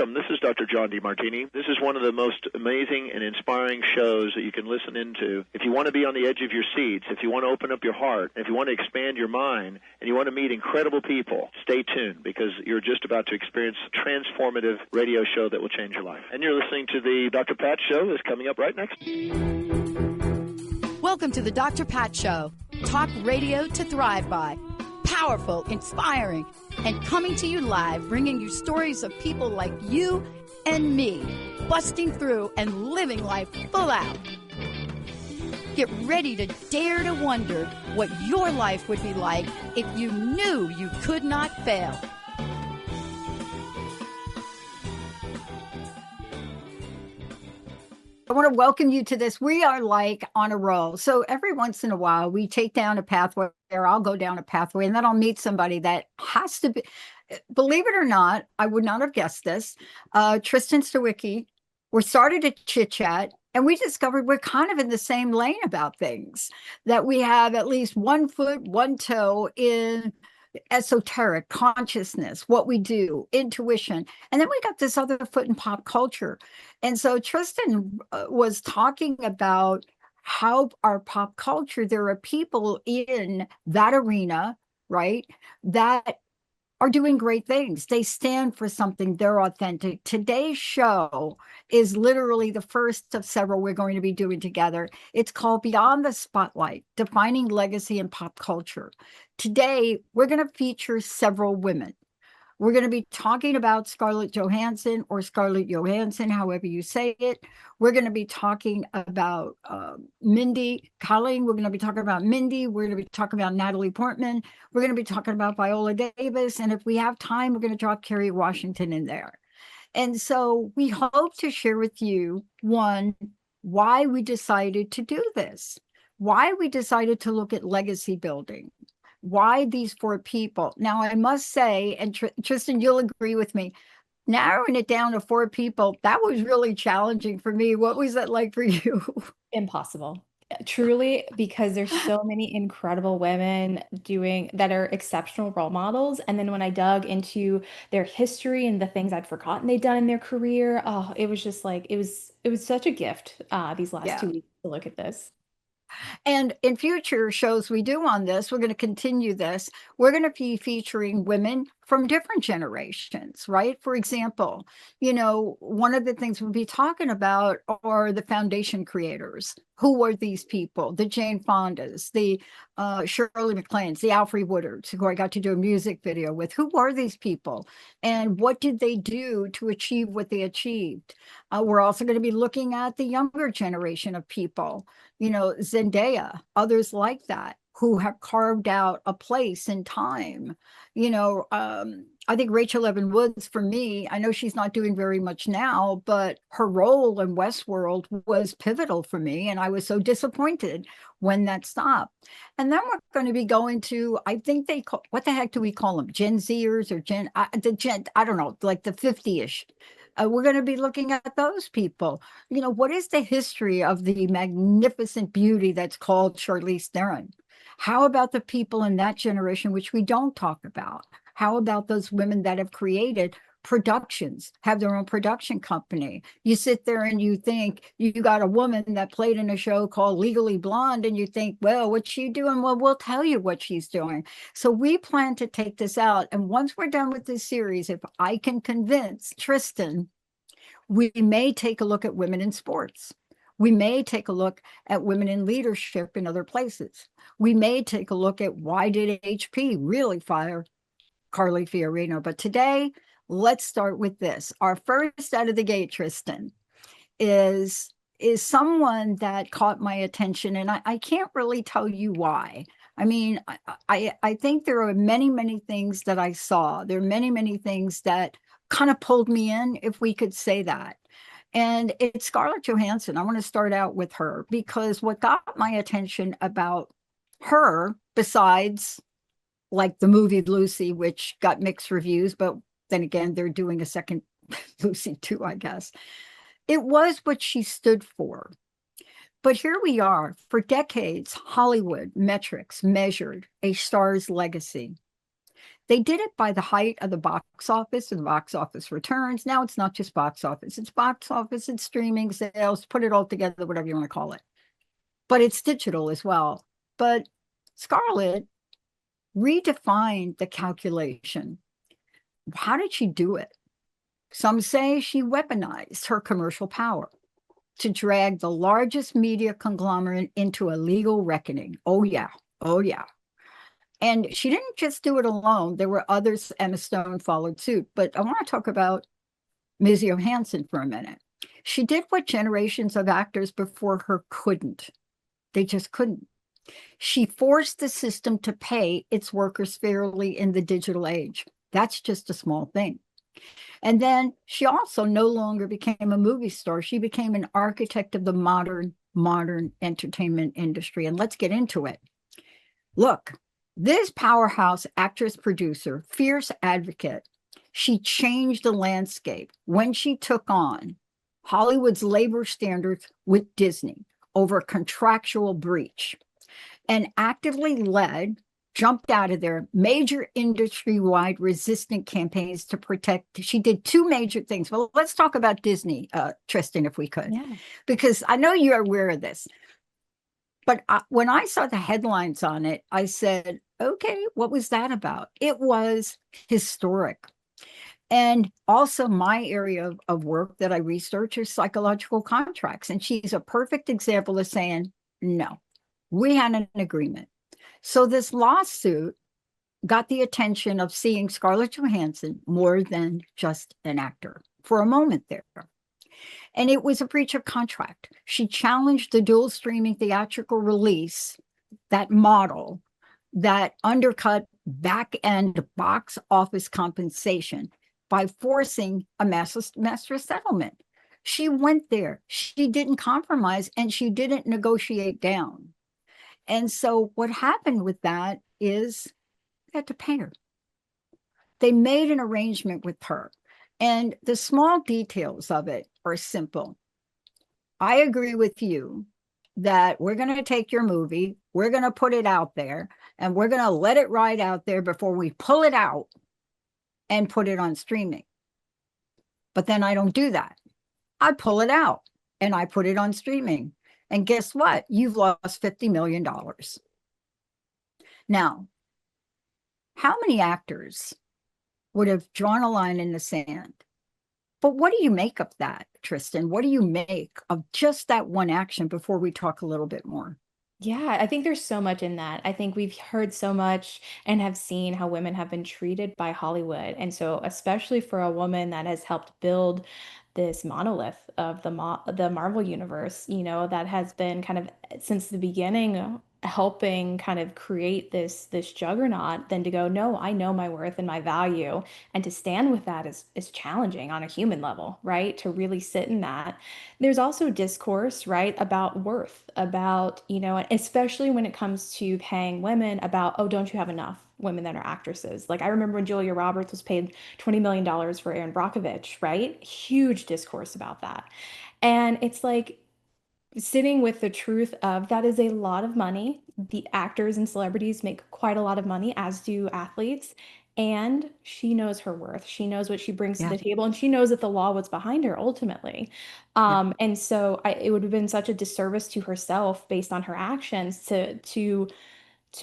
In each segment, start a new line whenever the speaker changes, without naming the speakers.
Welcome. This is Dr. John DeMartini. This is one of the most amazing and inspiring shows that you can listen into. If you want to be on the edge of your seats, if you want to open up your heart, if you want to expand your mind, and you want to meet incredible people, stay tuned because you're just about to experience a transformative radio show that will change your life. And you're listening to the Dr. Pat Show that's coming up right next.
Welcome to the Dr. Pat Show. Talk radio to thrive by. Powerful, inspiring, and coming to you live, bringing you stories of people like you and me, busting through and living life full out. Get ready to dare to wonder what your life would be like if you knew you could not fail.
I want to welcome you to this. We are like on a roll. So every once in a while, we take down a pathway, or I'll go down a pathway, and then I'll meet somebody that has to be, believe it or not, I would not have guessed this. Tristan Stawicki, we started a chit chat, and we discovered we're kind of in the same lane about things, that we have at least 1 foot, 1 toe in esoteric consciousness, what we do, intuition. And then we got this other foot in pop culture. And so Tristan was talking about how our pop culture, there are people in that arena, right, that are doing great things. They stand for something. They're authentic. Today's show is literally the first of several we're going to be doing together. It's called Beyond the Spotlight, Defining Legacy in Pop Culture. Today, we're going to feature several women. We're going to be talking about Scarlett Johansson, or Scarlett Johansson, however you say it. We're going to be talking about Mindy Kaling. We're going to be talking about Mindy. We're going to be talking about Natalie Portman. We're going to be talking about Viola Davis. And if we have time, we're going to drop Kerry Washington in there. And so we hope to share with you, one, why we decided to do this, why we decided to look at legacy building. Why these 4 people? Now, I must say, and Tristan, you'll agree with me, narrowing it down to 4 people, that was really challenging for me. What was that like for you?
Impossible. Truly, because there's so many incredible women doing that are exceptional role models. And then when I dug into their history and the things I'd forgotten they'd done in their career, oh, it was just like, it was such a gift these last 2 weeks to look at this.
And in future shows we do on this, we're going to continue this. We're going to be featuring women from different generations, right? For example, you know, one of the things we'll be talking about are the foundation creators. Who were these people? The Jane Fondas, the Shirley MacLaines, the Alfre Woodards, who I got to do a music video with. Who were these people? And what did they do to achieve what they achieved? We're also going to be looking at the younger generation of people, you know, Zendaya, others like that, who have carved out a place in time. You know, I think Rachel Evan Woods, for me, I know she's not doing very much now, but her role in Westworld was pivotal for me. And I was so disappointed when that stopped. And then we're going to be going to, I think they call, what the heck do we call them? Gen Zers or I don't know, like the 50-ish. We're going to be looking at those people. You know, what is the history of the magnificent beauty that's called Charlize Theron? How about the people in that generation, which we don't talk about? How about those women that have created productions, have their own production company? You sit there and you think you got a woman that played in a show called Legally Blonde, and you think, well, what's she doing? Well, we'll tell you what she's doing. So we plan to take this out. And once we're done with this series, if I can convince Tristan, we may take a look at women in sports. We may take a look at women in leadership in other places. We may take a look at why did HP really fire Carly Fiorina. But today, let's start with this. Our first out of the gate, Tristan, is someone that caught my attention, and I can't really tell you why. I mean, I think there are many, many things that I saw. There are many, many things that kind of pulled me in, if we could say that. And it's Scarlett Johansson. I want to start out with her because what got my attention about her, besides like the movie Lucy, which got mixed reviews, but then again, they're doing a second Lucy too, I guess. It was what she stood for. But here we are. For decades, Hollywood metrics measured a star's legacy. They did it by the height of the box office and the box office returns. Now it's not just box office, it's streaming sales, put it all together, whatever you want to call it. But it's digital as well. But Scarlett redefined the calculation. How did she do it? Some say she weaponized her commercial power to drag the largest media conglomerate into a legal reckoning. Oh, yeah. Oh, yeah. And she didn't just do it alone. There were others. Emma Stone followed suit. But I want to talk about Ms. Johansson for a minute. She did what generations of actors before her couldn't. They just couldn't. She forced the system to pay its workers fairly in the digital age. That's just a small thing. And then she also no longer became a movie star. She became an architect of the modern entertainment industry. And let's get into it. Look, this powerhouse actress, producer, fierce advocate, she changed the landscape when she took on Hollywood's labor standards with Disney over a contractual breach and actively jumped out of their major industry-wide resistant campaigns to protect. She did two major things. Well, let's talk about Disney, Tristan, if we could, because I know you're aware of this. But when I saw the headlines on it, I said, okay, what was that about? It was historic. And also my area of work that I research is psychological contracts. And she's a perfect example of saying, no, we had an agreement. So this lawsuit got the attention of seeing Scarlett Johansson more than just an actor for a moment there. And it was a breach of contract. She challenged the dual streaming theatrical release, that model that undercut back-end box office compensation by forcing a master settlement. She went there. She didn't compromise and she didn't negotiate down. And so what happened with that is they had to pay her. They made an arrangement with her. And the small details of it are simple. I agree with you that we're going to take your movie, we're going to put it out there, and we're going to let it ride out there before we pull it out and put it on streaming. But then I don't do that. I pull it out and I put it on streaming. And guess what? You've lost $50 million. Now, how many actors would have drawn a line in the sand? But what do you make of that, Tristan? What do you make of just that one action before we talk a little bit more?
Yeah, I think there's so much in that. I think we've heard so much and have seen how women have been treated by Hollywood. And so, especially for a woman that has helped build this monolith of the Marvel universe, that has been kind of since the beginning helping kind of create this juggernaut, then to go, no, I know my worth and my value, and to stand with that is challenging on a human level, right? To really sit in that. There's also discourse, right, about worth, about, and especially when it comes to paying women about, oh, don't you have enough women that are actresses? Like I remember when Julia Roberts was paid $20 million for Erin Brockovich, right? Huge discourse about that. And it's like sitting with the truth of that is a lot of money. The actors and celebrities make quite a lot of money, as do athletes. And she knows her worth. She knows what she brings to
Yeah.
the table, and she knows that the law was behind her ultimately.
Yeah.
And so it would have been such a disservice to herself based on her actions to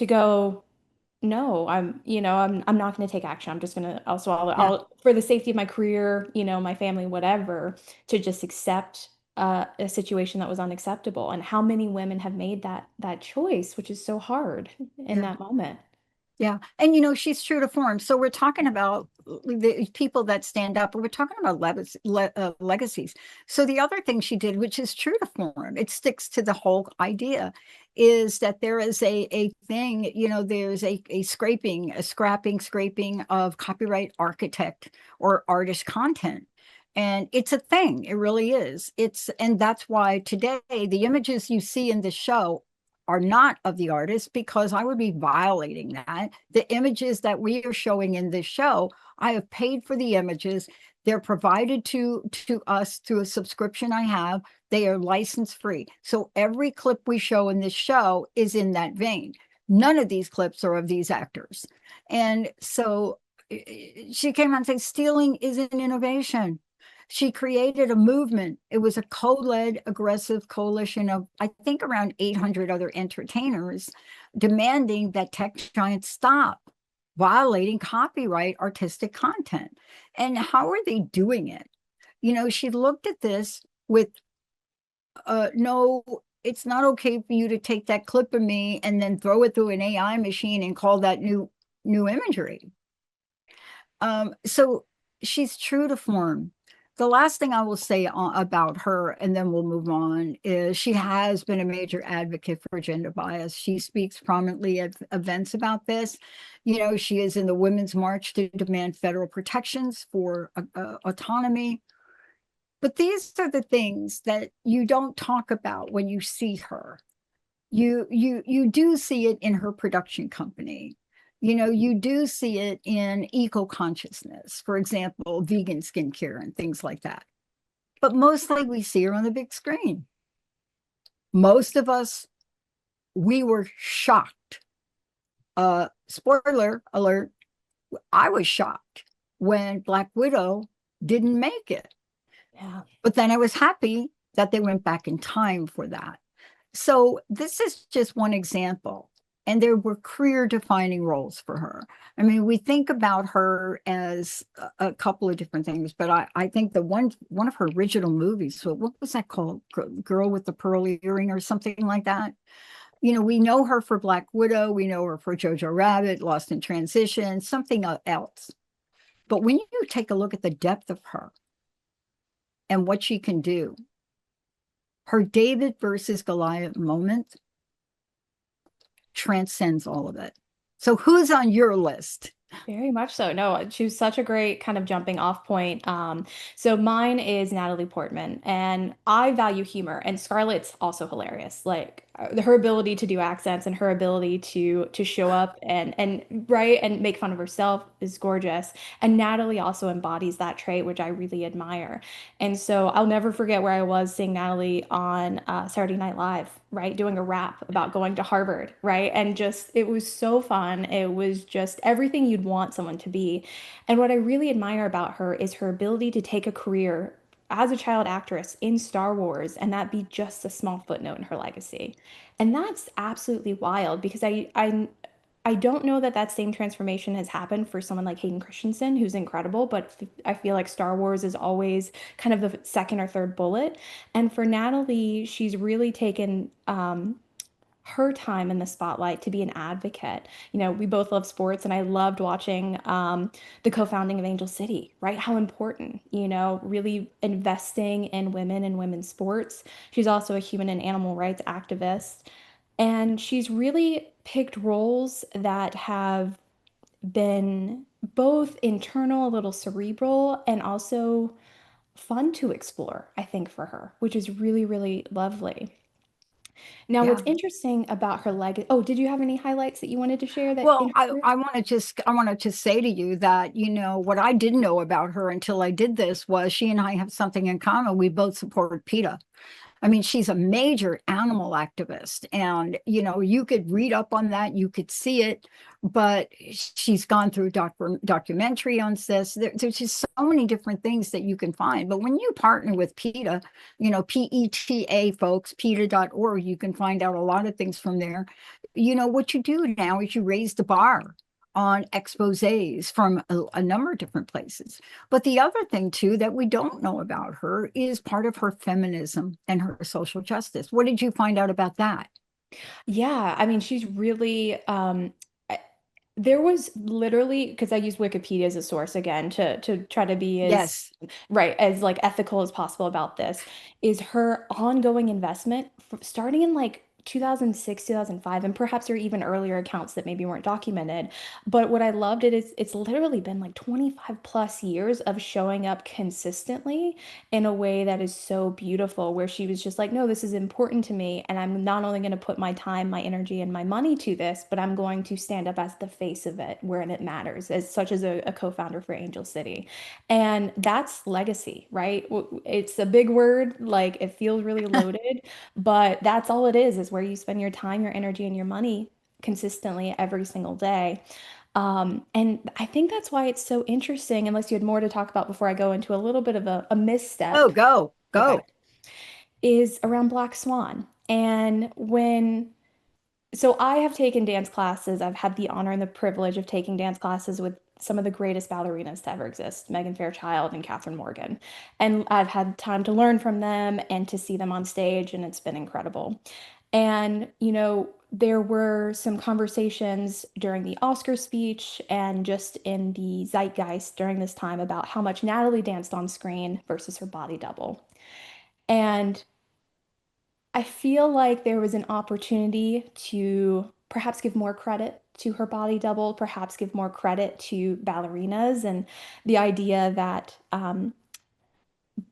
go, no, I'm not going to take action. I'm just going to also,
Yeah.
I'll, for the safety of my career, my family, whatever, to just accept a situation that was unacceptable. And how many women have made that choice, which is so hard in
Yeah.
that moment.
Yeah. And, she's true to form. So we're talking about the people that stand up, and we're talking about legacies. So the other thing she did, which is true to form, it sticks to the whole idea, is that there is a thing, there's a scraping of copyright architect or artist content. And it's a thing. It really is. And that's why today the images you see in the show are not of the artist, because I would be violating that. The images that we are showing in this show, I have paid for the images. They're provided to us through a subscription I have. They are license free. So every clip we show in this show is in that vein. None of these clips are of these actors. And so she came out and said, stealing is an innovation. She created a movement. It was a co-led aggressive coalition of, I think, around 800 other entertainers demanding that tech giants stop violating copyright artistic content. And how are they doing it? She looked at this with no, it's not okay for you to take that clip of me and then throw it through an AI machine and call that new imagery. So she's true to form. The last thing I will say about her, and then we'll move on, is she has been a major advocate for gender bias. She speaks prominently at events about this. She is in the Women's March to demand federal protections for autonomy. But these are the things that you don't talk about when you see her. You do see it in her production company. You do see it in eco-consciousness, for example, vegan skincare and things like that. But mostly we see her on the big screen. Most of us, we were shocked. Spoiler alert, I was shocked when Black Widow didn't make it.
Yeah.
But then I was happy that they went back in time for that. So this is just one example. And there were career defining roles for her. I mean, we think about her as a couple of different things, but I think the one of her original movies, so what was that called? Girl with the Pearl Earring or something like that. We know her for Black Widow, we know her for Jojo Rabbit, Lost in Transition, something else. But when you take a look at the depth of her and what she can do, her David versus Goliath moment transcends all of it. So who's on your list?
Very much so. No, she was such a great kind of jumping off point. So mine is Natalie Portman, and I value humor, and Scarlett's also hilarious. Like her ability to do accents and her ability to show up and write and make fun of herself is gorgeous. And Natalie also embodies that trait, which I really admire. And so I'll never forget where I was seeing Natalie on Saturday Night Live, right? Doing a rap about going to Harvard, right? And just, it was so fun. It was just everything you'd want someone to be. And what I really admire about her is her ability to take a career as a child actress in Star Wars and that be just a small footnote in her legacy. And that's absolutely wild because I don't know that that same transformation has happened for someone like Hayden Christensen, who's incredible, but I feel like Star Wars is always kind of the second or third bullet. And for Natalie, she's really taken her time in the spotlight to be an advocate. We both love sports, and I loved watching the co-founding of Angel City, right? How important, really investing in women and women's sports. She's also a human and animal rights activist. And she's really picked roles that have been both internal, a little cerebral, and also fun to explore, I think, for her, which is really, really lovely. Now, what's
Yeah.
interesting about her legacy, oh, did you have any highlights that you wanted to share that
Well,
in her career?
I want to just say to you that, what I didn't know about her until I did this was she and I have something in common. We both support PETA. I mean, she's a major animal activist, and you could read up on that, you could see it, but she's gone through documentary on this. There's just so many different things that you can find. But when you partner with PETA, PETA folks, PETA.org, you can find out a lot of things from there. What you do now is you raise the bar on exposés from a number of different places. But the other thing, too, that we don't know about her is part of her feminism and her social justice. What did you find out about that?
Yeah, I mean, she's really there was literally because I use Wikipedia as a source again to try to be as
Yes.
right as like ethical as possible about this is her ongoing investment starting in like 2006, 2005, and perhaps there are even earlier accounts that maybe weren't documented. But what I loved it is it's literally been like 25 plus years of showing up consistently in a way that is so beautiful, where she was just like, no, this is important to me. And I'm not only going to put my time, my energy, and my money to this, but I'm going to stand up as the face of it where it matters, as such as a co-founder for Angel City. And that's legacy, right? It's a big word, like it feels really loaded, but that's all it is where you spend your time, your energy, and your money consistently every single day. And I think that's why it's so interesting, unless you had more to talk about before I go into a little bit of a
Oh,
misstep.
go,
Okay.
go.
Is around Black Swan. And so I have taken dance classes. I've had the honor and the privilege of taking dance classes with some of the greatest ballerinas to ever exist, Megan Fairchild and Catherine Morgan. And I've had time to learn from them and to see them on stage, and it's been incredible. And, there were some conversations during the Oscar speech and just in the zeitgeist during this time about how much Natalie danced on screen versus her body double. And I feel like there was an opportunity to perhaps give more credit to her body double, perhaps give more credit to ballerinas, and the idea that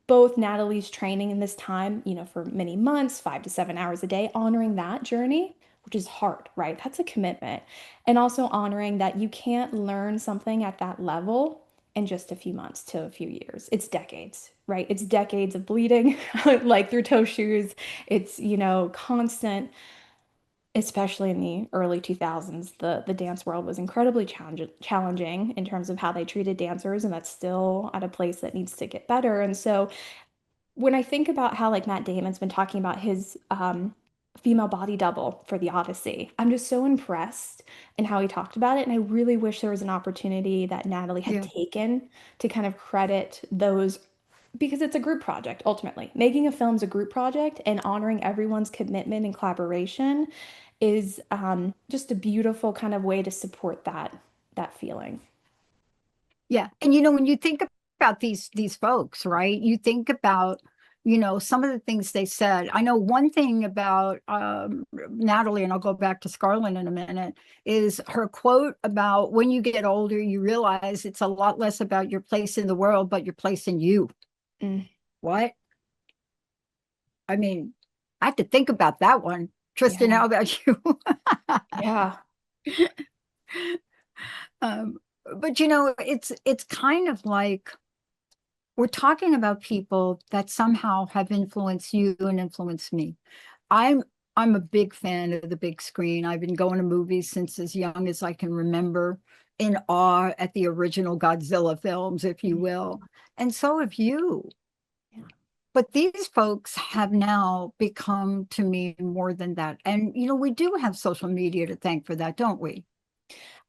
both Natalie's training in this time, for many months, 5 to 7 hours a day, honoring that journey, which is hard, right? That's a commitment. And also honoring that you can't learn something at that level in just a few months to a few years. It's decades, right? It's decades of bleeding, like through toe shoes. It's, constant, especially in the early 2000s, the dance world was incredibly challenging in terms of how they treated dancers, and that's still at a place that needs to get better. And so when I think about how like Matt Damon's been talking about his female body double for the Odyssey, I'm just so impressed in how he talked about it. And I really wish there was an opportunity that Natalie had
Yeah.
taken to kind of credit those because it's a group project ultimately. Making a film is a group project, and honoring everyone's commitment and collaboration is just a beautiful kind of way to support that feeling.
Yeah. And when you think about these folks, right? You think about, some of the things they said. I know one thing about Natalie, and I'll go back to Scarlett in a minute, is her quote about when you get older, you realize it's a lot less about your place in the world, but your place in you.
Mm,
What? I mean, I have to think about that one. Tristan,
yeah.
how about you?
Yeah.
um, but it's kind of like we're talking about people that somehow have influenced you and influenced me. I'm I'm a big fan of the big screen. I've been going to movies since as young as I can remember, in awe at the original Godzilla films, if you will. And so have you.
Yeah.
But these folks have now become to me more than that. And we do have social media to thank for that, don't we?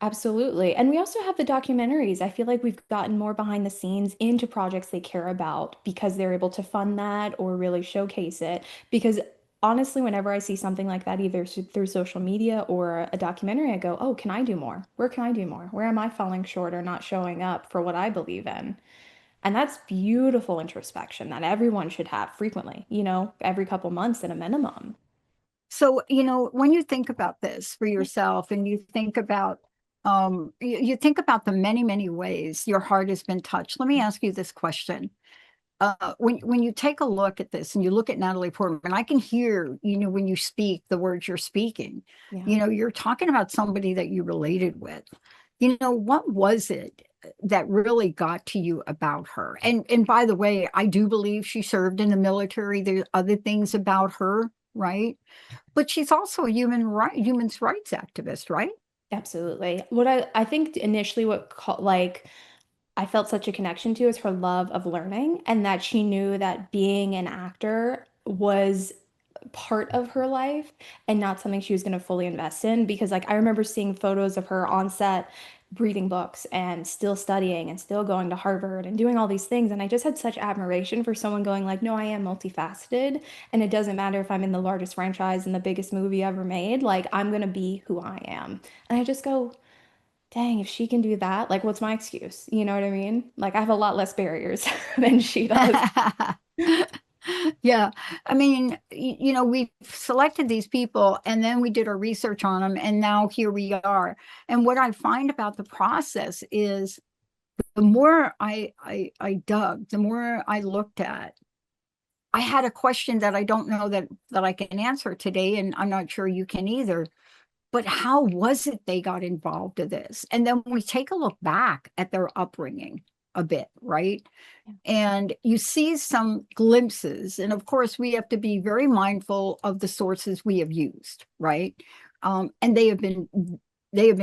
Absolutely. And we also have the documentaries. I feel like we've gotten more behind the scenes into projects they care about because they're able to fund that or really showcase it. Because honestly, whenever I see something like that, either through social media or a documentary, I go, oh, can I do more? Where can I do more? Where am I falling short or not showing up for what I believe in? And that's beautiful introspection that everyone should have frequently, every couple months at a minimum.
So, when you think about this for yourself and you think about you think about the many, many ways your heart has been touched. Let me ask you this question. When you take a look at this and you look at Natalie Portman, I can hear, when you speak the words you're speaking.
Yeah.
You're talking about somebody that you related with. What was it that really got to you about her? And by the way, I do believe she served in the military. There's other things about her, right? But she's also a human rights activist, right?
Absolutely. What I think initially like I felt such a connection to is her love of learning and that she knew that being an actor was part of her life and not something she was going to fully invest in because like I remember seeing photos of her on set reading books and still studying and still going to Harvard and doing all these things and I just had such admiration for someone going like no I am multifaceted and it doesn't matter if I'm in the largest franchise and the biggest movie ever made like I'm going to be who I am and I just go dang, if she can do that, like, what's my excuse? You know what I mean? Like, I have a lot less barriers than she does.
Yeah. I mean, we selected these people and then we did our research on them and now here we are. And what I find about the process is the more I dug, the more I looked at, I had a question that I don't know that I can answer today, and I'm not sure you can either. But how was it they got involved in this? And then we take a look back at their upbringing a bit, right? And you see some glimpses. And of course, we have to be very mindful of the sources we have used, right? And they have been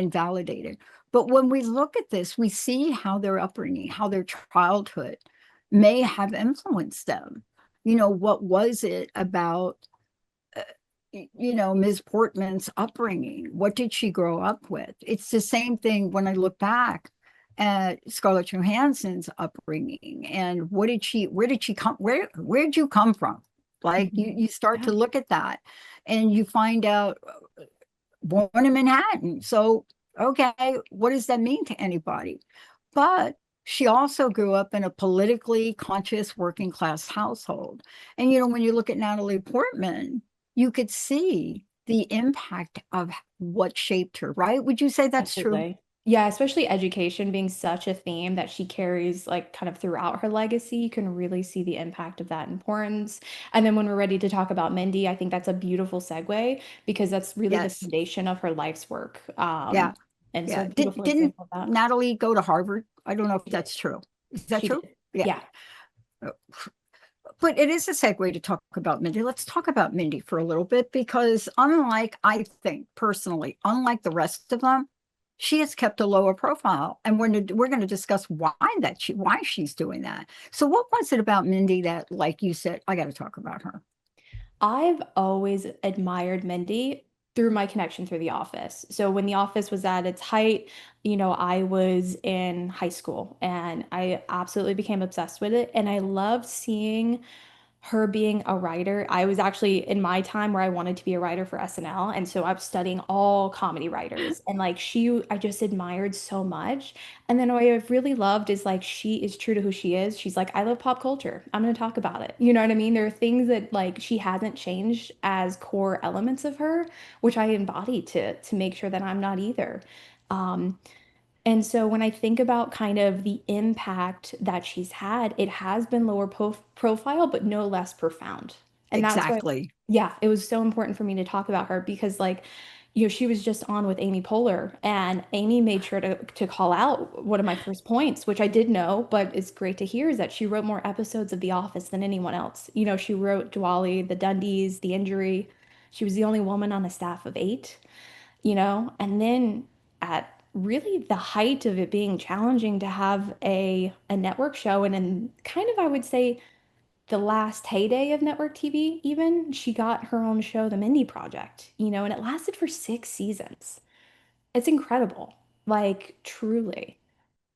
validated. But when we look at this, we see how their upbringing, how their childhood may have influenced them. What was it about, Ms. Portman's upbringing? What did she grow up with? It's the same thing when I look back at Scarlett Johansson's upbringing and where did she come, where did you come from? Like you start to look at that and you find out born in Manhattan. So, okay, what does that mean to anybody? But she also grew up in a politically conscious working class household. And, when you look at Natalie Portman, you could see the impact of what shaped her, right? Would you say that's true?
Absolutely. Yeah, especially education being such a theme that she carries like kind of throughout her legacy. You can really see the impact of that importance. And then when we're ready to talk about Mindy, I think that's a beautiful segue because that's really the
Yes.
foundation of her life's work.
Yeah.
And so
Yeah.
a beautiful
Didn't
example of that.
Natalie go to Harvard? I don't know if
She did.
that's true. Is that
She
true?
did.
Yeah.
Yeah.
But it is a segue to talk about Mindy. Let's talk about Mindy for a little bit because I think personally, unlike the rest of them, she has kept a lower profile. And we're going to discuss why she's doing that. So what was it about Mindy that, like you said, I got to talk about her?
I've always admired Mindy through my connection through The Office. So when The Office was at its height, I was in high school and I absolutely became obsessed with it. And I loved seeing her being a writer. I was actually in my time where I wanted to be a writer for SNL. And so I was studying all comedy writers. And like I just admired so much. And then what I've really loved is like she is true to who she is. She's like, I love pop culture. I'm going to talk about it. You know what I mean? There are things that like she hasn't changed as core elements of her, which I embody to make sure that I'm not either. Um, and so when I think about kind of the impact that she's had, it has been lower profile, but no less profound. And that's why,
Exactly.
yeah, it was so important for me to talk about her because, like, she was just on with Amy Poehler, and Amy made sure to call out one of my first points, which I did know, but it's great to hear is that she wrote more episodes of The Office than anyone else. She wrote Dwally, The Dundies, The Injury. She was the only woman on a staff of 8, and then at really the height of it being challenging to have a network show and in kind of I would say the last heyday of network TV even she got her own show The Mindy Project, and it lasted for 6 seasons. It's incredible, like truly.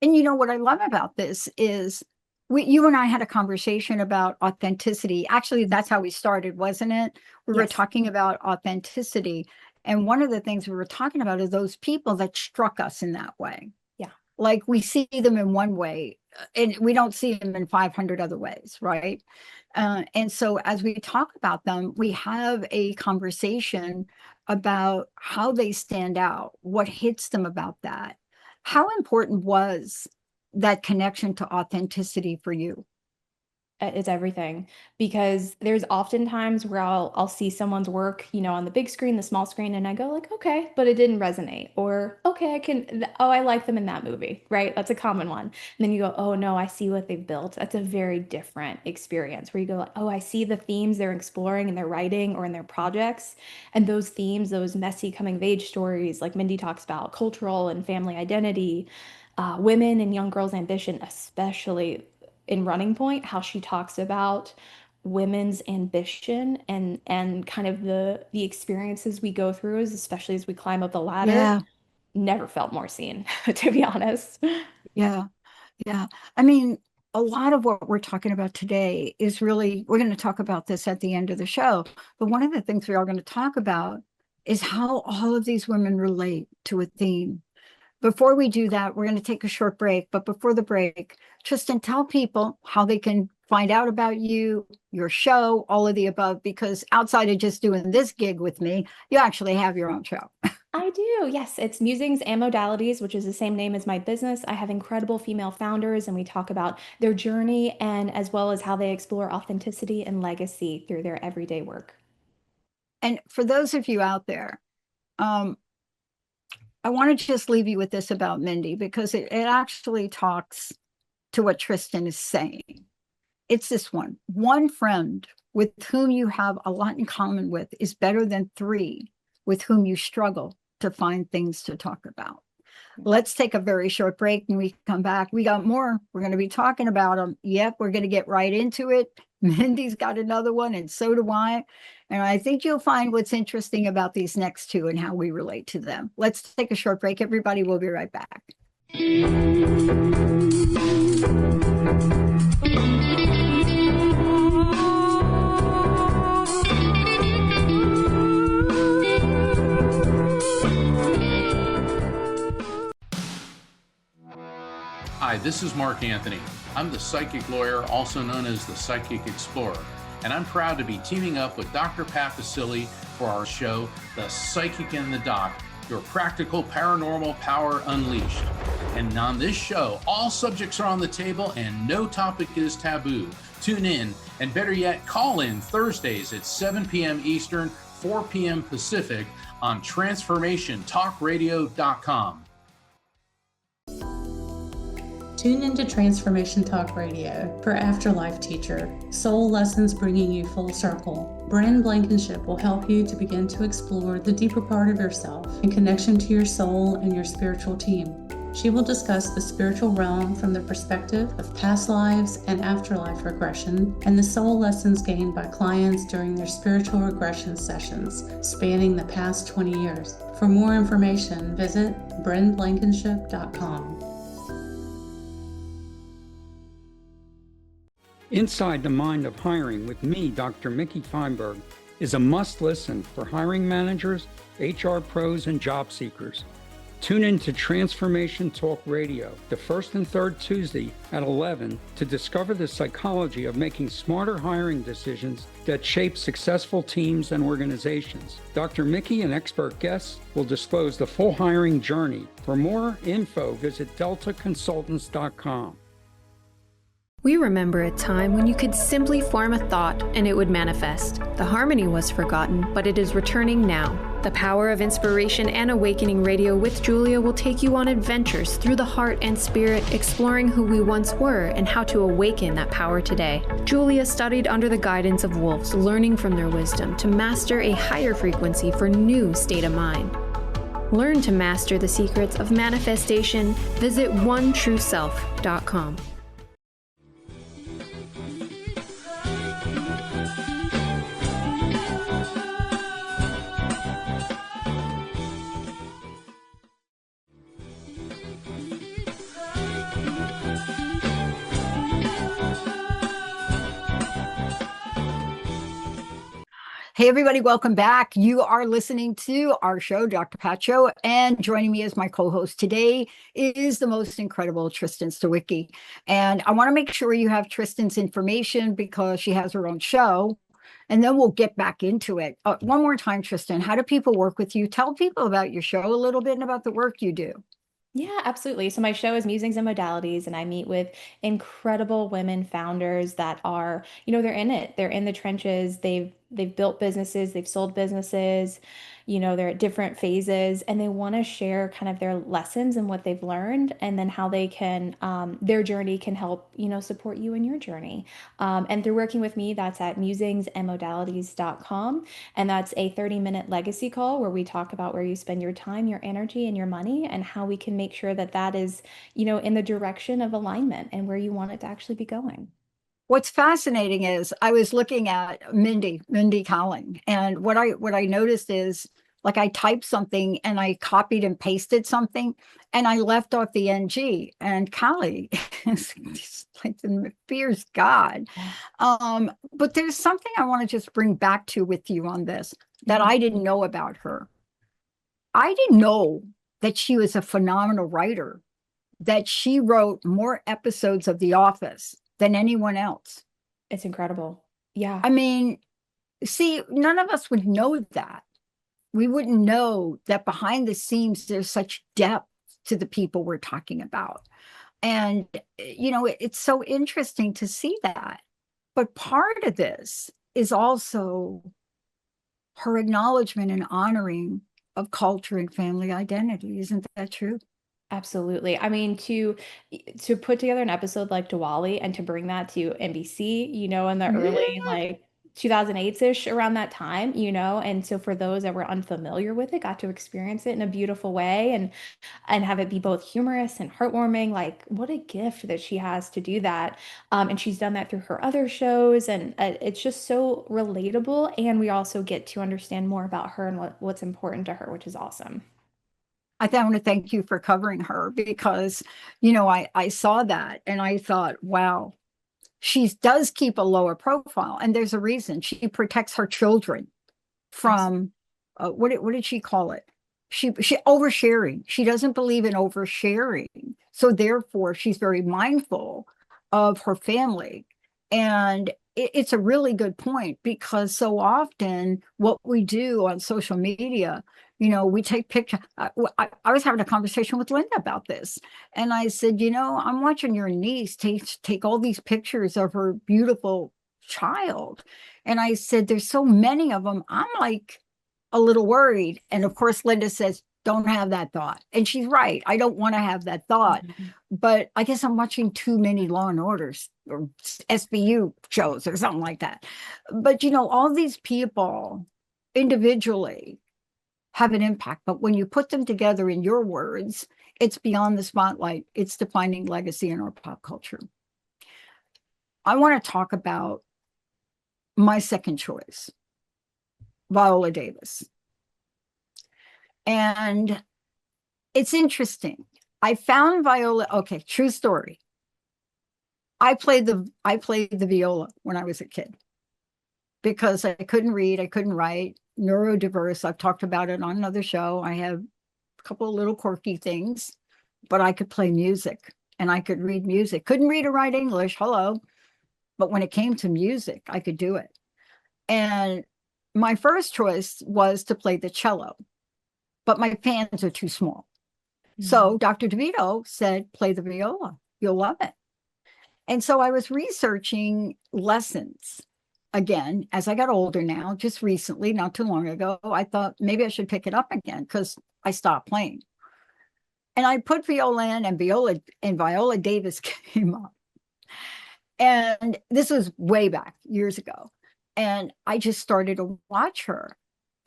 And what I love about this is you and I had a conversation about authenticity. Actually, that's how we started, wasn't it? We were
Yes.
talking about authenticity. And one of the things we were talking about is those people that struck us in that way.
Yeah.
Like we see them in one way and we don't see them in 500 other ways, right? And so as we talk about them, we have a conversation about how they stand out, what hits them about that. How important was that connection to authenticity for you?
It's everything because there's often times where I'll see someone's work, on the big screen, the small screen, and I go like, okay, but it didn't resonate, or okay, I like them in that movie, right? That's a common one. And then you go, oh no, I see what they've built. That's a very different experience where you go, like, oh, I see the themes they're exploring in their writing or in their projects, and those themes, those messy coming of age stories, like Mindy talks about, cultural and family identity. Women and young girls' ambition, especially in Running Point, how she talks about women's ambition and kind of the experiences we go through, especially as we climb up the ladder,
Yeah,
never felt more seen, to be honest.
yeah, yeah. I mean, a lot of what we're talking about today is really, we're going to talk about this at the end of the show. But one of the things we are going to talk about is how all of these women relate to a theme. Before we do that, we're going to take a short break. But before the break, Tristan, tell people how they can find out about you, your show, all of the above, because outside of just doing this gig with me, you actually have your own show.
I do. Yes, it's Musings and Modalities, which is the same name as my business. I have incredible female founders, and we talk about their journey and as well as how they explore authenticity and legacy through their everyday work.
And for those of you out there, um, I want to just leave you with this about Mindy because it actually talks to what Tristan is saying. It's this one friend with whom you have a lot in common with is better than three with whom you struggle to find things to talk about. Let's take a very short break. When we come back, we got more. We're going to be talking about them. Yep, we're going to get right into it. Mindy's got another one, and so do I. And I think you'll find what's interesting about these next two and how we relate to them. Let's take a short break, everybody. We'll be right back.
Hi, this is Mark Anthony. I'm the psychic lawyer, also known as the Psychic Explorer, and I'm proud to be teaming up with Dr. Pat Basili for our show, The Psychic and the Doc, your practical paranormal power unleashed. And on this show, all subjects are on the table and no topic is taboo. Tune in, and better yet, call in Thursdays at 7 p.m. Eastern, 4 p.m. Pacific on transformationtalkradio.com.
Tune into Transformation Talk Radio for Afterlife Teacher, Soul Lessons Bringing You Full Circle. Bryn Blankenship will help you to begin to explore the deeper part of yourself in connection to your soul and your spiritual team. She will discuss the spiritual realm from the perspective of past lives and afterlife regression and the soul lessons gained by clients during their spiritual regression sessions spanning the past 20 years. For more information, visit brynblankenship.com.
Inside the Mind of Hiring with me, Dr. Mickey Feinberg, is a must-listen for hiring managers, HR pros, and job seekers. Tune in to Transformation Talk Radio, the first and third Tuesday at 11 to discover the psychology of making smarter hiring decisions that shape successful teams and organizations. Dr. Mickey and expert guests will disclose the full hiring journey. For more info, visit deltaconsultants.com.
We remember a time when you could simply form a thought and it would manifest. The harmony was forgotten, but it is returning now. The Power of Inspiration and Awakening Radio with Julia will take you on adventures through the heart and spirit, exploring who we once were and how to awaken that power today. Julia studied under the guidance of wolves, learning from their wisdom to master a higher frequency for new state of mind. Learn to master the secrets of manifestation. Visit onetrueself.com.
Hey, everybody, welcome back. You are listening to our show, Dr. Pat Show, and joining me as my co-host today is the most incredible Tristan Stawicki. And I want to make sure you have Tristan's information because she has her own show, and then we'll get back into it. One more time, Tristan, how do people work with you? Tell people about your show a little bit and about the work you do.
Yeah, absolutely. So my show is Musings and Modalities, and I meet with incredible women founders that are, they're in it. They're in the trenches. They've built businesses, they've sold businesses, they're at different phases, and they want to share kind of their lessons and what they've learned, and then how they can, their journey can help, support you in your journey. And through working with me, that's at musingsandmodalities.com. And that's a 30-minute legacy call where we talk about where you spend your time, your energy, and your money, and how we can make sure that that is, in the direction of alignment and where you want it to actually be going.
What's fascinating is I was looking at Mindy Kaling, and what I noticed is, like, I typed something and I copied and pasted something and I left off the NG, and Kali is like the fears God. But there's something I want to just bring back to with you on this that I didn't know about her. I didn't know that she was a phenomenal writer, that she wrote more episodes of The Office than anyone else.
It's incredible. Yeah.
I mean, see, none of us would know that. We wouldn't know that behind the scenes, there's such depth to the people we're talking about. And, it's so interesting to see that. But part of this is also her acknowledgement and honoring of culture and family identity. Isn't that true?
Absolutely. I mean, to put together an episode like Diwali and to bring that to NBC, in the early 2008-ish, around that time, and so for those that were unfamiliar with it, got to experience it in a beautiful way and have it be both humorous and heartwarming. Like, what a gift that she has to do that. And she's done that through her other shows, and it's just so relatable. And we also get to understand more about her and what's important to her, which is awesome.
I want to thank you for covering her because, I saw that and I thought, wow, she does keep a lower profile. And there's a reason. She protects her children from, what did she call it? She oversharing. She doesn't believe in oversharing. So therefore, she's very mindful of her family. And it's a really good point because so often what we do on social media, we take pictures. I was having a conversation with Linda about this. And I said, I'm watching your niece take all these pictures of her beautiful child. And I said, there's so many of them. I'm like a little worried. And of course, Linda says, don't have that thought. And she's right. I don't want to have that thought. But I guess I'm watching too many Law and Orders or SVU shows or something like that. But, all these people individually have an impact. But when you put them together in your words, it's beyond the spotlight. It's defining legacy in our pop culture. I want to talk about my second choice, Viola Davis. And it's interesting. I found Viola, okay, true story. I played the viola when I was a kid because I couldn't read, I couldn't write, neurodiverse. I've talked about it on another show. I have a couple of little quirky things, but I could play music and I could read music. Couldn't read or write English, hello. But when it came to music, I could do it. And my first choice was to play the cello, but my hands are too small. So Dr. DeVito said, play the viola. You'll love it. And so I was researching lessons again as I got older now, just recently, not too long ago. I thought maybe I should pick it up again because I stopped playing. And I put viola in and Viola Davis came up. And this was way back years ago. And I just started to watch her.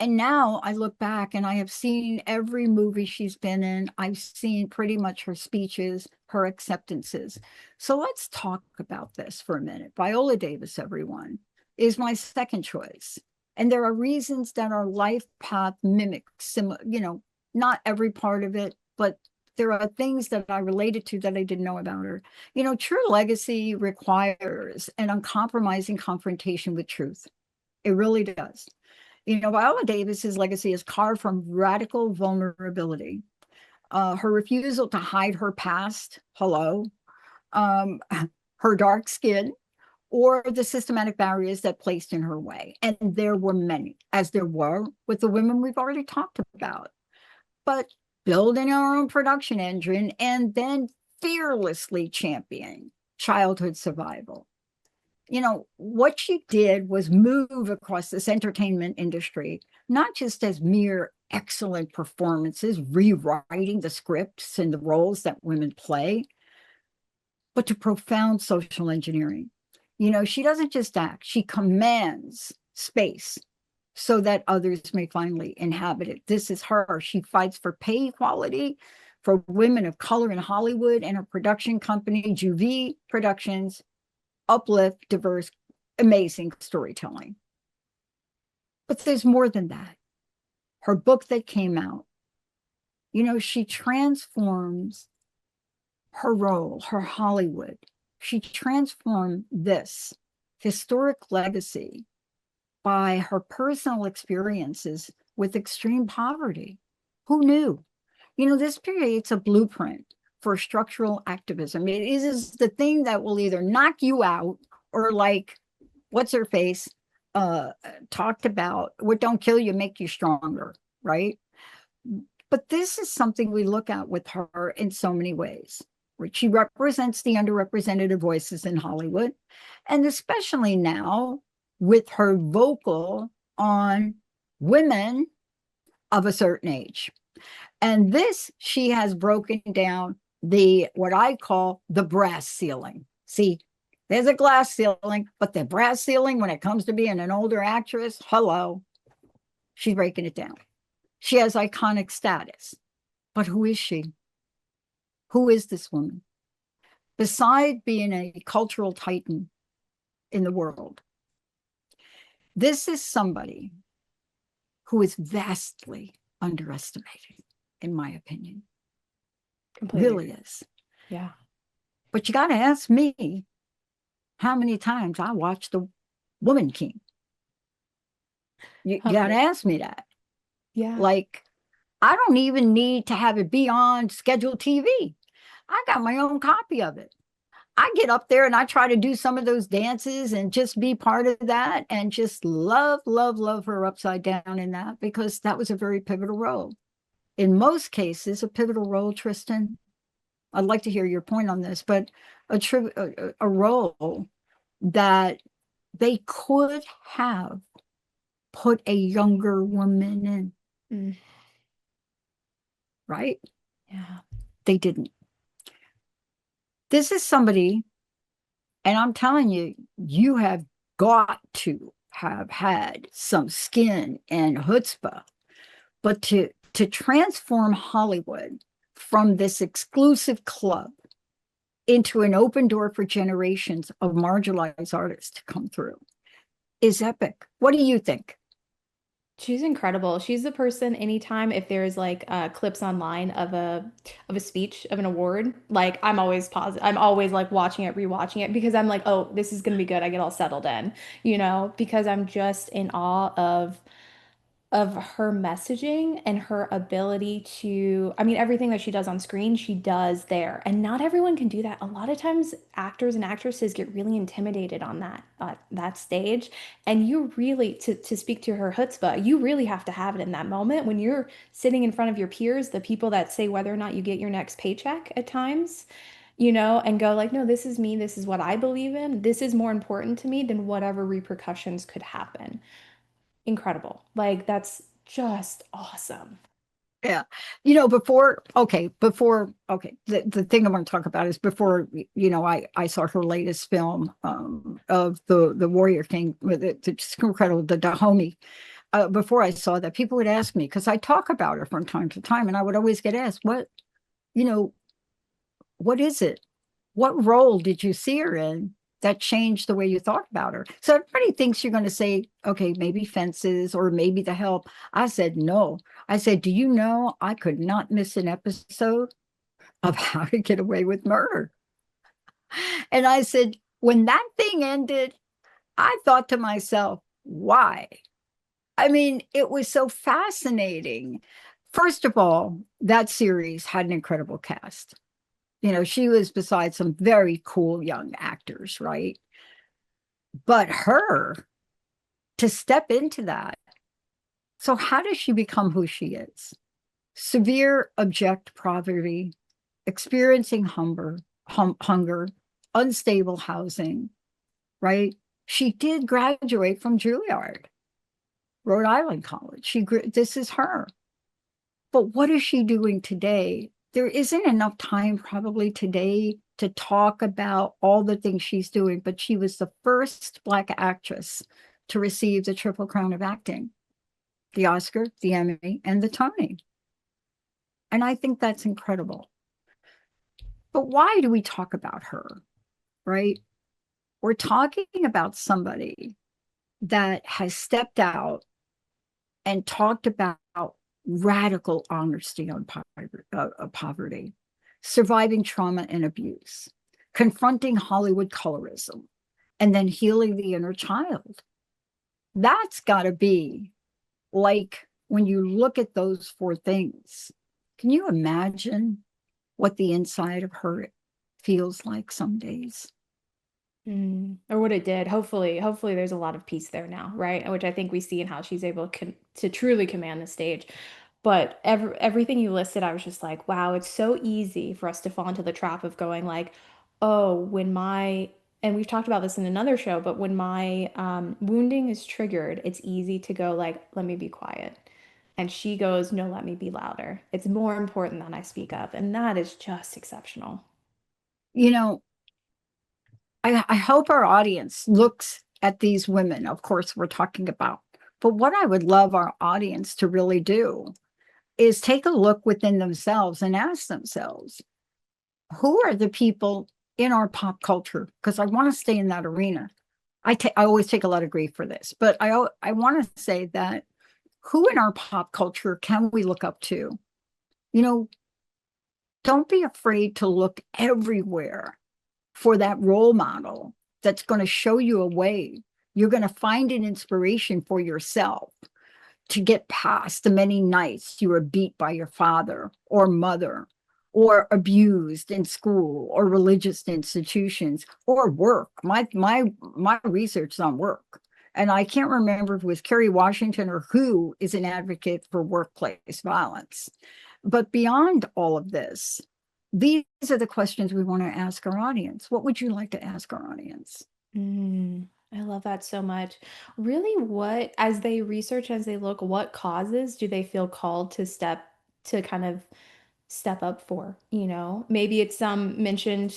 And now I look back and I have seen every movie she's been in. I've seen pretty much her speeches, her acceptances. So let's talk about this for a minute. Viola Davis, everyone, is my second choice. And there are reasons that our life path mimics, not every part of it, but there are things that I related to that I didn't know about her. True legacy requires an uncompromising confrontation with truth. It really does. Viola Davis's legacy is carved from radical vulnerability. Her refusal to hide her past, her dark skin, or the systematic barriers that placed in her way. And there were many, as there were with the women we've already talked about. But building our own production engine and then fearlessly championing childhood survival. What she did was move across this entertainment industry, not just as mere excellent performances, rewriting the scripts and the roles that women play, but to profound social engineering. She doesn't just act, she commands space so that others may finally inhabit it. This is her. She fights for pay equality for women of color in Hollywood, and her production company, Juvi Productions, uplift, diverse, amazing storytelling. But there's more than that. Her book that came out, she transforms her role, her Hollywood. She transformed this historic legacy by her personal experiences with extreme poverty. Who knew? This creates a blueprint for structural activism. It is the thing that will either knock you out or, like, what's her face talked about, what don't kill you, make you stronger, right? But this is something we look at with her in so many ways. She represents the underrepresented voices in Hollywood, and especially now with her vocal on women of a certain age. And this, she has broken down what I call the brass ceiling. See, There's a glass ceiling, but the brass ceiling, when it comes to being an older actress, hello, she's breaking it down. She has iconic status. But who is she? Who is this woman? Beside being a cultural titan in the world, this is somebody who is vastly underestimated, in my opinion.
Completely.
Really is.
Yeah.
But you got to ask me how many times I watched The Woman King. You got to ask me that.
Yeah.
Like, I don't even need to have it be on scheduled TV. I got my own copy of it. I get up there and I try to do some of those dances and just be part of that and just love, love, love her upside down in that, because that was a very pivotal role. In most cases, a pivotal role, Tristan, I'd like to hear your point on this, but a role that they could have put a younger woman in.
Mm.
Right?
Yeah.
They didn't. This is somebody, and I'm telling you, you have got to have had some skin and chutzpah, but to transform Hollywood from this exclusive club into an open door for generations of marginalized artists to come through is epic. What do you think?
She's incredible. She's the person anytime if there's like clips online of a speech of an award, like I'm always positive. I'm always like watching it, rewatching it because I'm like, oh, this is gonna be good. I get all settled in, because I'm just in awe of her messaging and her ability to, I mean, everything that she does on screen, she does there. And not everyone can do that. A lot of times actors and actresses get really intimidated on that stage. And you really, to speak to her chutzpah, you really have to have it in that moment when you're sitting in front of your peers, the people that say whether or not you get your next paycheck at times, and go like, no, this is me. This is what I believe in. This is more important to me than whatever repercussions could happen. Incredible. Like that's just awesome.
Yeah. Okay, the thing I want to talk about is before, I saw her latest film of the Warrior King with it's just incredible, the Dahomey. Before I saw that, people would ask me, because I talk about her from time to time, and I would always get asked, you know, what is it? What role did you see her in that changed the way you thought about her? So everybody thinks you're going to say, okay, maybe Fences or maybe The Help. I said, no. I said, do you know I could not miss an episode of How to Get Away with Murder? And I said, when that thing ended, I thought to myself, why? I mean, it was so fascinating. First of all, that series had an incredible cast. She was beside some very cool young actors, right? But her to step into that. So, how does she become who she is? Severe abject poverty, experiencing hunger, unstable housing, right? She did graduate from Juilliard, Rhode Island College. This is her. But what is she doing today? There isn't enough time probably today to talk about all the things she's doing, but she was the first Black actress to receive the Triple Crown of Acting, the Oscar, the Emmy, and the Tony. And I think that's incredible. But why do we talk about her, right? We're talking about somebody that has stepped out and talked about radical honesty on poverty, surviving trauma and abuse, confronting Hollywood colorism, and then healing the inner child. That's got to be like when you look at those four things, can you imagine what the inside of her feels like some days?
Or what it did. Hopefully there's a lot of peace there now, right? Which I think we see in how she's able to truly command the stage. But everything you listed, I was just like, wow, it's so easy for us to fall into the trap of going like, oh, and we've talked about this in another show, but when my wounding is triggered, it's easy to go like, let me be quiet. And she goes, no, let me be louder. It's more important that I speak up. And that is just exceptional.
You know, I hope our audience looks at these women, of course, we're talking about. But what I would love our audience to really do is take a look within themselves and ask themselves, who are the people in our pop culture? Because I want to stay in that arena. I always take a lot of grief for this, but I want to say that who in our pop culture can we look up to? You know, don't be afraid to look everywhere for that role model that's going to show you a way. You're going to find an inspiration for yourself to get past the many nights you were beat by your father or mother, or abused in school or religious institutions or work. My research is on work. And I can't remember if it was Kerry Washington or who is an advocate for workplace violence. But beyond all of this, these are the questions we want to ask our audience. What would you like to ask our audience?
I love that so much. Really, what, as they research, as they look, what causes do they feel called to kind of step up for, you know? Maybe it's some mentioned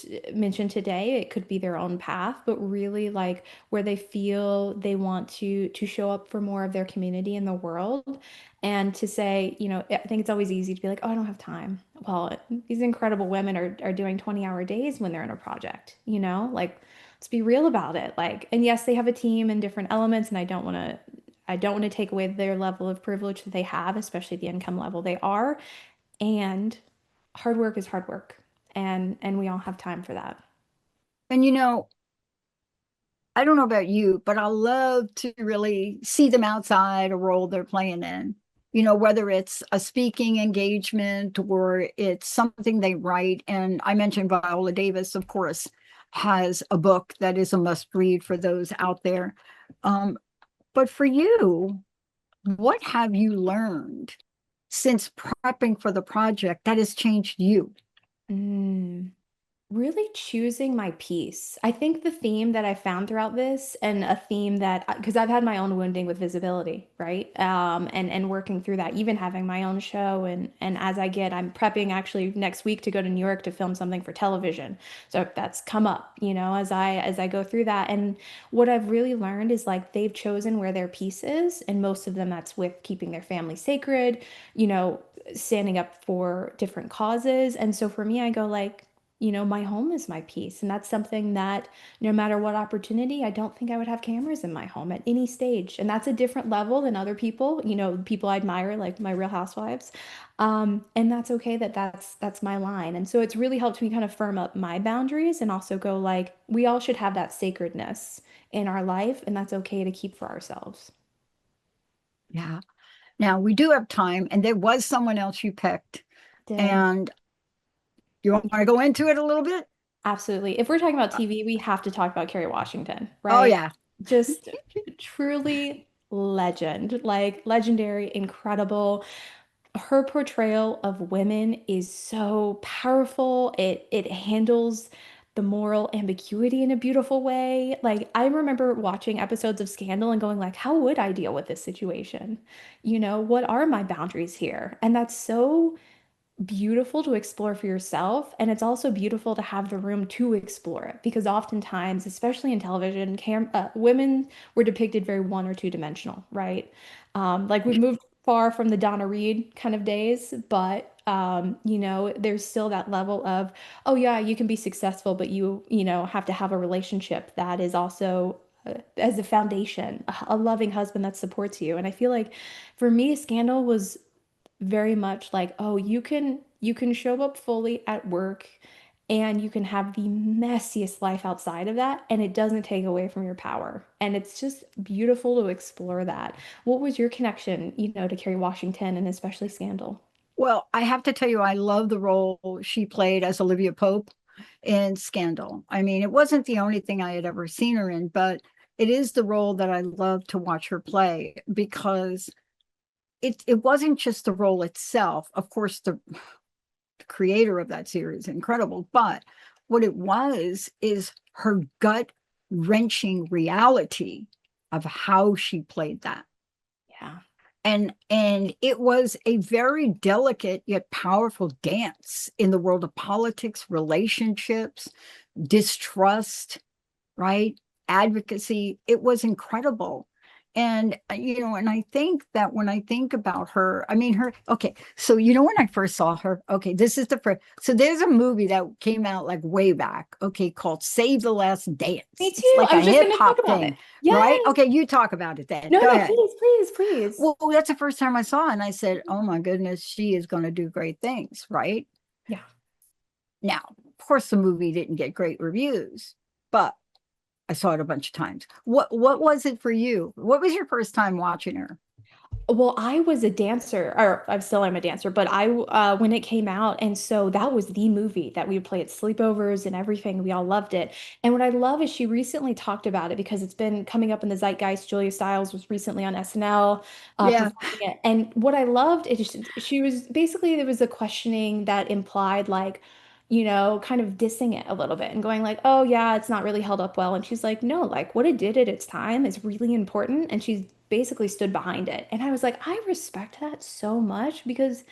today, it could be their own path, but really like where they feel they want to show up for more of their community in the world and to say, you know, I think it's always easy to be like, oh, I don't have time. Well, these incredible women are doing 20-hour days when they're in a project, you know? Like let's be real about it. Like, and yes, they have a team and different elements, and I don't want to take away their level of privilege that they have, especially the income level they are. And hard work is hard work. And we all have time for that.
And I don't know about you, but I love to really see them outside a role they're playing in. Whether it's a speaking engagement or it's something they write. And I mentioned Viola Davis, of course, has a book that is a must read for those out there. But for you, what have you learned since prepping for the project that has changed you?
Mm. Really choosing my piece. I think the theme that I found throughout this, and a theme that, because I've had my own wounding with visibility, right? And working through that, even having my own show, and I'm prepping actually next week to go to New York to film something for television. So that's come up, as I go through that. And what I've really learned is like they've chosen where their piece is, and most of them that's with keeping their family sacred, you know, standing up for different causes. And so for me, I go like, my home is my piece. And that's something that no matter what opportunity, I don't think I would have cameras in my home at any stage. And that's a different level than other people, people I admire, like my Real Housewives. And that's okay that's my line. And so it's really helped me kind of firm up my boundaries and also go like, we all should have that sacredness in our life. And that's okay to keep for ourselves.
Yeah. Now we do have time, and there was someone else you picked.
Did.
And you want to go into it a little bit?
Absolutely. If we're talking about TV, we have to talk about Kerry Washington, right?
Oh, yeah.
Just truly legend, like legendary, incredible. Her portrayal of women is so powerful. It handles the moral ambiguity in a beautiful way. Like I remember watching episodes of Scandal and going like, how would I deal with this situation? What are my boundaries here? And that's so beautiful to explore for yourself, and it's also beautiful to have the room to explore it, because oftentimes, especially in television, women were depicted very one or two dimensional, right? Like we've moved far from the Donna Reed kind of days, but there's still that level of, oh yeah, you can be successful, but you have to have a relationship that is also as a foundation, a loving husband that supports you. And I feel like for me, Scandal was very much like, oh, you can show up fully at work and you can have the messiest life outside of that, and it doesn't take away from your power. And it's just beautiful to explore that. What was your connection, to Kerry Washington and especially Scandal?
Well, I have to tell you, I love the role she played as Olivia Pope in Scandal. I mean, it wasn't the only thing I had ever seen her in, but it is the role that I love to watch her play, because it wasn't just the role itself. Of course, the creator of that series is incredible, but what it was is her gut wrenching reality of how she played that.
Yeah.
And it was a very delicate yet powerful dance in the world of politics, relationships, distrust, right? Advocacy. It was incredible. And, and I think that when I think about her, I mean, okay, so, when I first saw her, okay, this is the first, so there's a movie that came out like way back, okay, called Save the Last Dance.
Me
It's
too.
like
I
a
was just
hip
going to talk
hop
about it.
thing, right?
Yes.
Okay, you talk about it then.
No,
Go
no,
ahead.
please.
Well, that's the first time I saw it, and I said, oh my goodness, she is going to do great things, right?
Yeah.
Now, of course, the movie didn't get great reviews, but I saw it a bunch of times. What was it for you? What was your first time watching her?
Well, I was a dancer, or I still am a dancer, but when it came out, and so that was the movie that we would play at sleepovers and everything. We all loved it. And what I love is she recently talked about it because it's been coming up in the zeitgeist. Julia Stiles was recently on SNL,
Yeah.
performing it. And what I loved is she was basically, there was a questioning that implied like, kind of dissing it a little bit and going like, oh yeah, it's not really held up well. And she's like, no, like what it did at its time is really important. And she's basically stood behind it. And I was like, I respect that so much because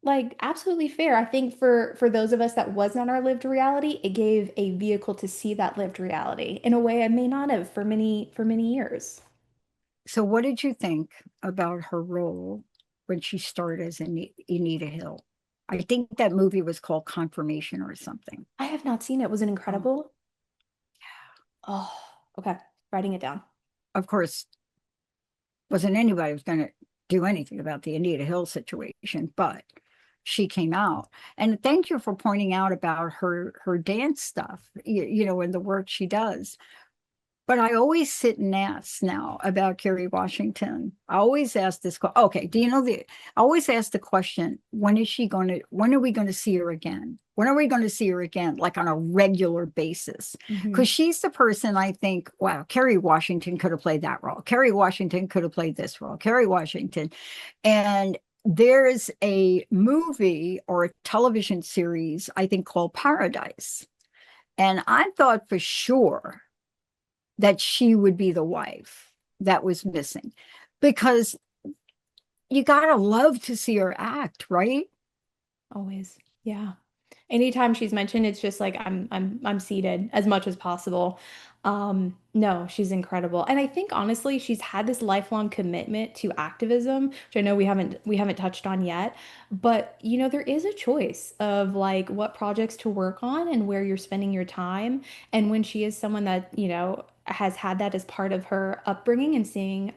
like absolutely fair. I think for those of us that was not our lived reality, it gave a vehicle to see that lived reality in a way I may not have for many years.
So what did you think about her role when she starred as Anita Hill? I think that movie was called Confirmation or something.
I have not seen it. Was it
Oh,
incredible? Oh, okay. Writing it down.
of course, wasn't anybody was going to do anything about the Anita Hill situation, but she came out. And thank you for pointing out about her dance stuff, and the work she does. But I always sit and ask now about Kerry Washington. I always ask this question. Okay, do you know I always ask the question, when are we going to see her again? When are we going to see her again, like on a regular basis? Because she's the person I think, wow, Kerry Washington could have played that role. Kerry Washington could have played this role. Kerry Washington. And there's a movie or a television series, I think, called Paradise. And I thought for sure that she would be the wife that was missing, because you gotta love to see her act, right?
Always. Yeah. Anytime she's mentioned, it's just like I'm seated as much as possible. No, she's incredible. And I think honestly, she's had this lifelong commitment to activism, which I know we haven't touched on yet. But there is a choice of like what projects to work on and where you're spending your time. And when she is someone that, has had that as part of her upbringing and seeing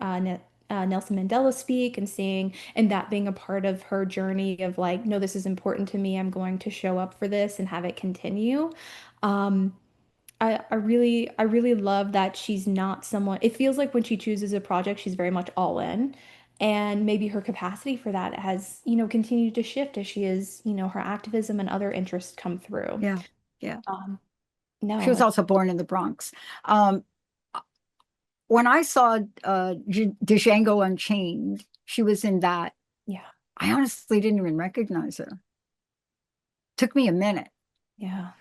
Nelson Mandela speak and seeing and that being a part of her journey of like, no, this is important to me. I'm going to show up for this and have it continue. Um, I really love that she's not someone. It feels like when she chooses a project, she's very much all in. And maybe her capacity for that has, continued to shift as she is, her activism and other interests come through.
Yeah, yeah. She
No,
was also born in the Bronx. Um, when I saw Django Unchained, she was in that.
yeah,
I honestly didn't even recognize her. Took me a minute.
yeah.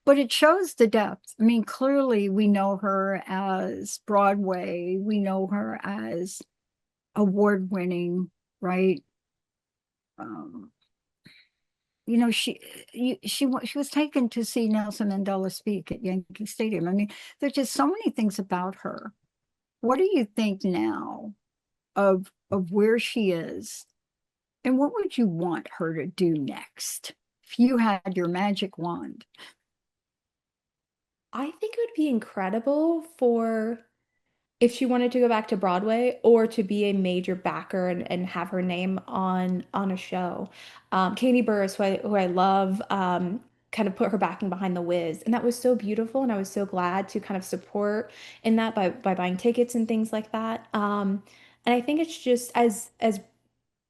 But it shows the depth. I mean, clearly we know her as Broadway. We know her as award-winning, right? Um, she was taken to see Nelson Mandela speak at Yankee Stadium. I mean, there's just so many things about her. What do you think now of where she is, and what would you want her to do next if you had your magic wand?
I think it would be incredible for if she wanted to go back to Broadway or to be a major backer and have her name on a show. Katie Burris, who I love, kind of put her backing behind The Wiz, and that was so beautiful, and I was so glad to kind of support in that by buying tickets and things like that. And I think it's just as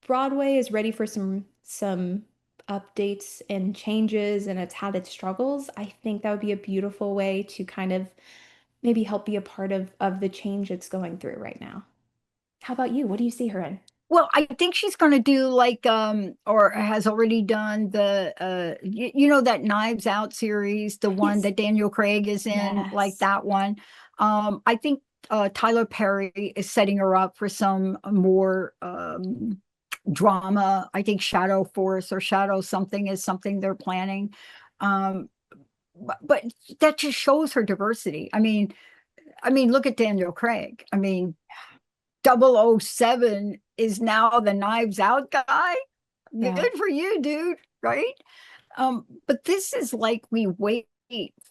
Broadway is ready for some updates and changes, and it's had its struggles. I think that would be a beautiful way to kind of maybe help be a part of the change it's going through right now. How about you? What do you see her in?
Well, I think she's going to do like or has already done the that Knives Out series, the one
Yes.
that Daniel Craig is in, like
Yes.
that one. I think Tyler Perry is setting her up for some more drama. I think Shadow Force or Shadow something is something they're planning. Um, but that just shows her diversity. Look at Daniel Craig. 007 is now the Knives Out guy.
Yeah.
Good for you, dude, right? But this is like, we wait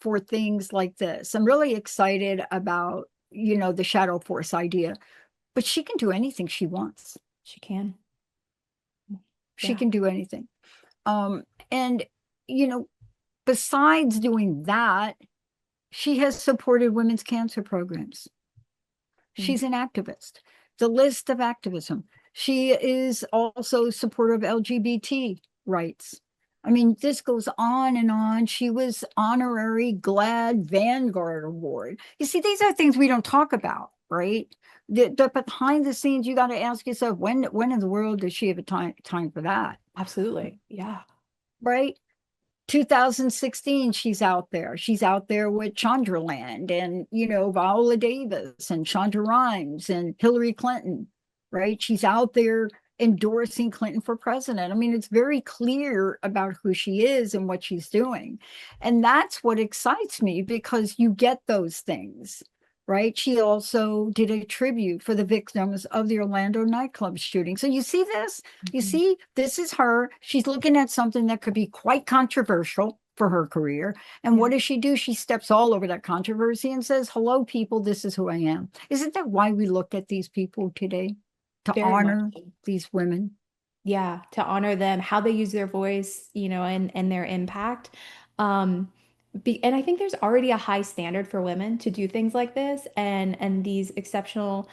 for things like this. I'm really excited about, the shadow force idea, but she can do anything she wants.
She can.
She
Yeah.
can do anything. And, besides doing that, she has supported women's cancer programs. She's an activist. The list of activism. She is also supportive of LGBT rights. This goes on and on. She was honorary GLAAD Vanguard Award. You see, these are things we don't talk about, right? The behind the scenes, you got to ask yourself, when in the world does she have a time for that?
Absolutely. Yeah.
Right? 2016, she's out there. She's out there with Chandraland and, Viola Davis and Shonda Rhimes and Hillary Clinton, right? She's out there endorsing Clinton for president. It's very clear about who she is and what she's doing. And that's what excites me, because you get those things, right? She also did a tribute for the victims of the Orlando nightclub shooting. So you see this? You see, this is her. She's looking at something that could be quite controversial for her career. And what does she do? She steps all over that controversy and says, hello, people, this is who I am. Isn't that why we look at these people today? To
Very
honor
much.
these women?
Yeah, to honor them, how they use their voice, and their impact. And I think there's already a high standard for women to do things like this, and these exceptional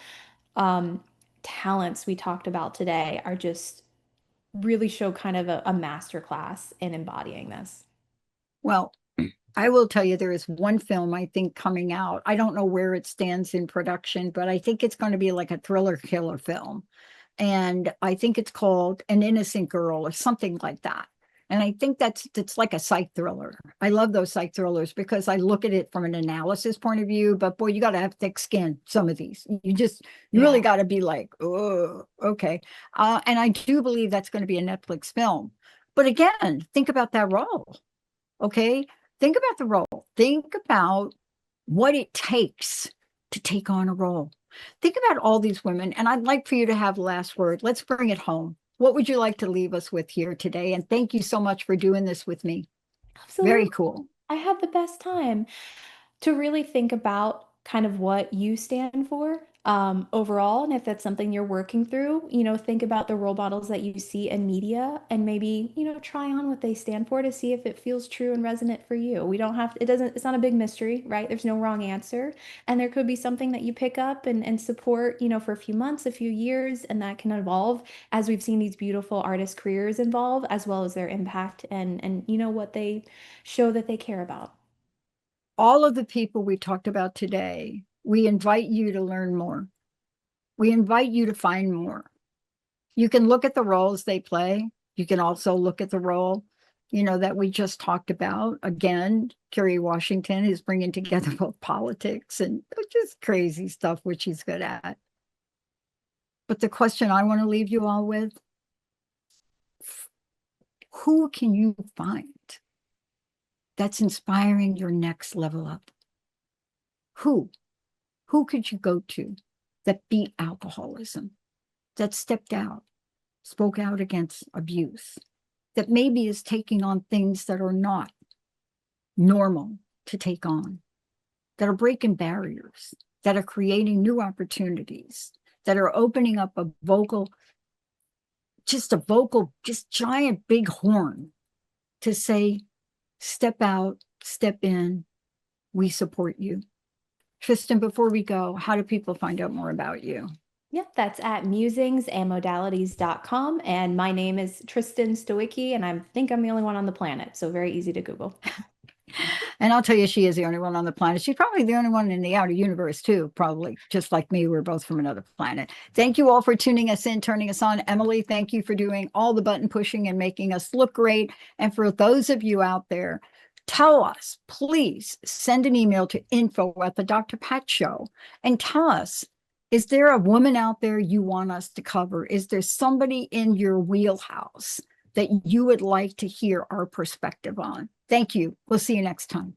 um, talents we talked about today are just really show kind of a master class in embodying this.
Well, I will tell you, there is one film I think coming out. I don't know where it stands in production, but I think it's going to be like a thriller killer film. And I think it's called An Innocent Girl or something like that. And I think that's like a psych thriller. I love those psych thrillers because I look at it from an analysis point of view, but boy, you got to have thick skin, some of these. You really got to be like, oh, okay. And I do believe that's going to be a Netflix film. But again, think about that role. Okay. Think about the role. Think about what it takes to take on a role. Think about all these women, and I'd like for you to have the last word. Let's bring it home. What would you like to leave us with here today? And thank you so much for doing this with me.
Absolutely.
Very cool.
I had the best time to really think about kind of what you stand for overall. And if that's something you're working through, think about the role models that you see in media and maybe, try on what they stand for to see if it feels true and resonant for you. We don't have, it's not a big mystery, right? There's no wrong answer. And there could be something that you pick up and support, for a few months, a few years, and that can evolve as we've seen these beautiful artist careers evolve, as well as their impact and what they show that they care about.
All of the people we talked about today, we invite you to learn more. We invite you to find more. You can look at the roles they play. You can also look at the role, that we just talked about. Again, Kerry Washington is bringing together both politics and just crazy stuff, which he's good at. But the question I want to leave you all with, who can you find that's inspiring your next level up? Who could you go to that beat alcoholism, that stepped out, spoke out against abuse, that maybe is taking on things that are not normal to take on, that are breaking barriers, that are creating new opportunities, that are opening up a vocal, just giant big horn to say, step out, step in, we support you. Tristan, before we go, how do people find out more about you?
Yep, that's at musingsandmodalities.com. And my name is Tristan Stowicki, and I think I'm the only one on the planet. So very easy to Google.
And I'll tell you, she is the only one on the planet. She's probably the only one in the outer universe, too, probably. Just like me, we're both from another planet. Thank you all for tuning us in, turning us on. Emily, thank you for doing all the button pushing and making us look great. And for those of you out there, tell us, please send an email to info@the Dr. Pat Show and tell us, is there a woman out there you want us to cover? Is there somebody in your wheelhouse that you would like to hear our perspective on? Thank you. We'll see you next time.